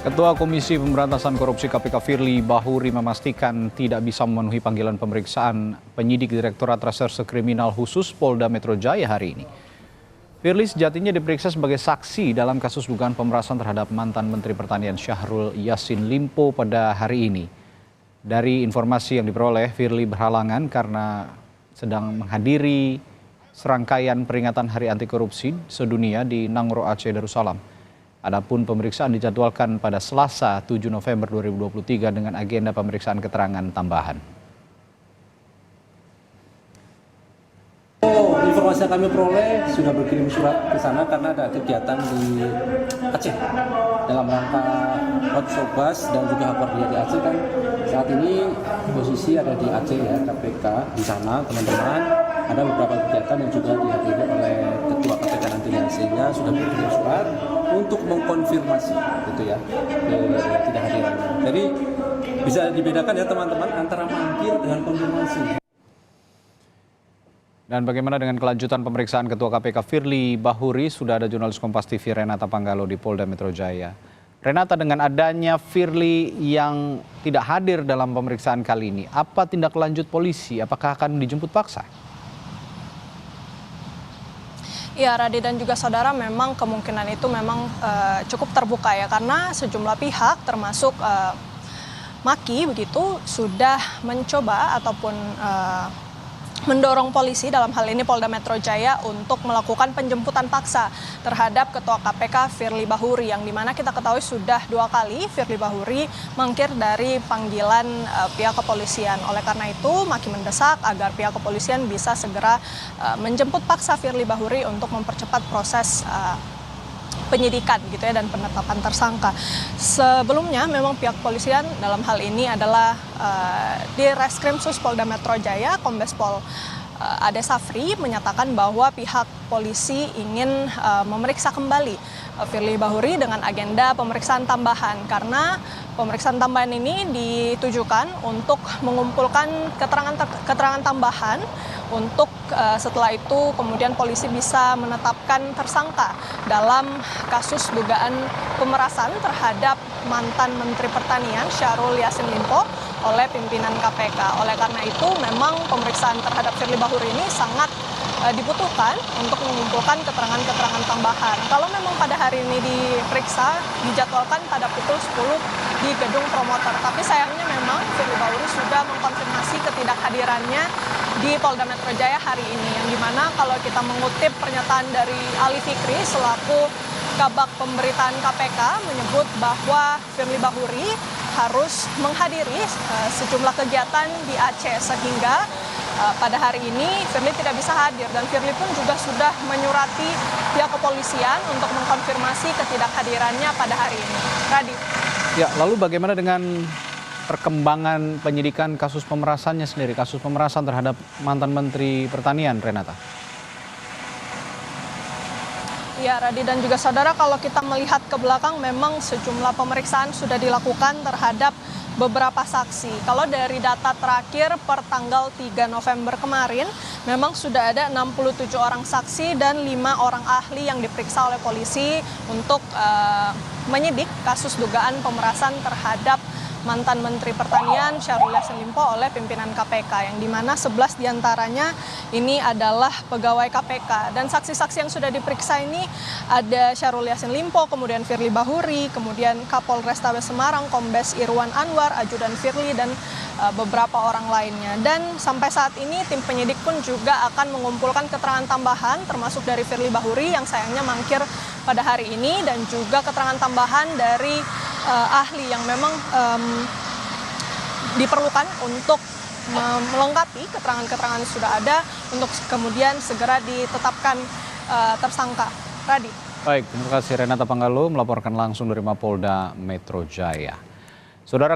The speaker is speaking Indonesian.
Ketua Komisi Pemberantasan Korupsi KPK Firly Bahuri memastikan tidak bisa memenuhi panggilan pemeriksaan penyidik Direktorat Reserse Kriminal Khusus Polda Metro Jaya hari ini. Firly sejatinya diperiksa sebagai saksi dalam kasus dugaan pemerasan terhadap mantan Menteri Pertanian Syahrul Yassin Limpo pada hari ini. Dari informasi yang diperoleh, Firly berhalangan karena sedang menghadiri serangkaian peringatan Hari Anti Korupsi sedunia di Nangro Aceh Darussalam. Adapun pemeriksaan dijadwalkan pada Selasa 7 November 2023 dengan agenda pemeriksaan keterangan tambahan. Informasi yang kami peroleh sudah berkirim surat ke sana karena ada kegiatan di Aceh dalam rangka Hotsobas dan juga Hakordia di Aceh kan saat ini posisi ada di Aceh ya, KPK di sana teman-teman, ada beberapa kegiatan yang juga dihadiri oleh Ketua KPK nantinya, sehingga sudah berkirim surat untuk mengkonfirmasi gitu ya tidak hadirannya. Jadi bisa dibedakan ya teman-teman antara mangkir dengan konfirmasi. Dan bagaimana dengan kelanjutan pemeriksaan Ketua KPK Firly Bahuri? Sudah ada jurnalis Kompas TV Renata Panggalo di Polda Metro Jaya. Renata, dengan adanya Firly yang tidak hadir dalam pemeriksaan kali ini, apa tindak lanjut polisi? Apakah akan dijemput paksa? Ya, Radi dan juga saudara, memang kemungkinan itu memang cukup terbuka ya, karena sejumlah pihak termasuk Maki begitu sudah mencoba ataupun mendorong polisi dalam hal ini Polda Metro Jaya untuk melakukan penjemputan paksa terhadap Ketua KPK Firly Bahuri, yang dimana kita ketahui sudah 2 kali Firly Bahuri mangkir dari panggilan pihak kepolisian. Oleh karena itu Maki mendesak agar pihak kepolisian bisa segera menjemput paksa Firly Bahuri untuk mempercepat proses penyidikan gitu ya dan penetapan tersangka. Sebelumnya memang pihak kepolisian dalam hal ini adalah di Reskrimsus Polda Metro Jaya, Kombes Pol Ade Safri menyatakan bahwa pihak polisi ingin memeriksa kembali Firly Bahuri dengan agenda pemeriksaan tambahan, karena pemeriksaan tambahan ini ditujukan untuk mengumpulkan keterangan tambahan untuk setelah itu kemudian polisi bisa menetapkan tersangka dalam kasus dugaan pemerasan terhadap mantan Menteri Pertanian Syahrul Yassin Limpo oleh pimpinan KPK. Oleh karena itu memang pemeriksaan terhadap Firly Bahuri ini sangat dibutuhkan untuk mengumpulkan keterangan-keterangan tambahan. Kalau memang pada hari ini diperiksa, dijadwalkan pada pukul 10 di gedung promotor. Tapi sayangnya memang Firly Bahuri sudah mengkonfirmasi ketidakhadirannya di Polda Metro Jaya hari ini, yang dimana kalau kita mengutip pernyataan dari Ali Fikri selaku Kabak Pemberitaan KPK menyebut bahwa Firly Bahuri harus menghadiri sejumlah kegiatan di Aceh, sehingga pada hari ini Firly tidak bisa hadir, dan Firly pun juga sudah menyurati pihak kepolisian untuk mengkonfirmasi ketidakhadirannya pada hari ini. Radit. Ya, lalu bagaimana dengan perkembangan penyidikan kasus pemerasannya sendiri, kasus pemerasan terhadap mantan Menteri Pertanian, Renata? Ya, Radi dan juga saudara, kalau kita melihat ke belakang memang sejumlah pemeriksaan sudah dilakukan terhadap beberapa saksi. Kalau dari data terakhir per tanggal 3 November kemarin, memang sudah ada 67 orang saksi dan 5 orang ahli yang diperiksa oleh polisi untuk menyidik kasus dugaan pemerasan terhadap mantan Menteri Pertanian Syahrul Yassin Limpo oleh pimpinan KPK, yang dimana 11 diantaranya ini adalah pegawai KPK. Dan saksi-saksi yang sudah diperiksa ini ada Syahrul Yassin Limpo, kemudian Firly Bahuri, kemudian Kapolrestabes Semarang Kombes Irwan Anwar, ajudan Firly, dan beberapa orang lainnya. Dan sampai saat ini tim penyidik pun juga akan mengumpulkan keterangan tambahan termasuk dari Firly Bahuri yang sayangnya mangkir pada hari ini, dan juga keterangan tambahan dari ahli yang memang diperlukan untuk melengkapi keterangan-keterangan yang sudah ada untuk kemudian segera ditetapkan tersangka. Radit. Baik, terima kasih Renata Panggalo melaporkan langsung dari Mapolda Metro Jaya. Saudara.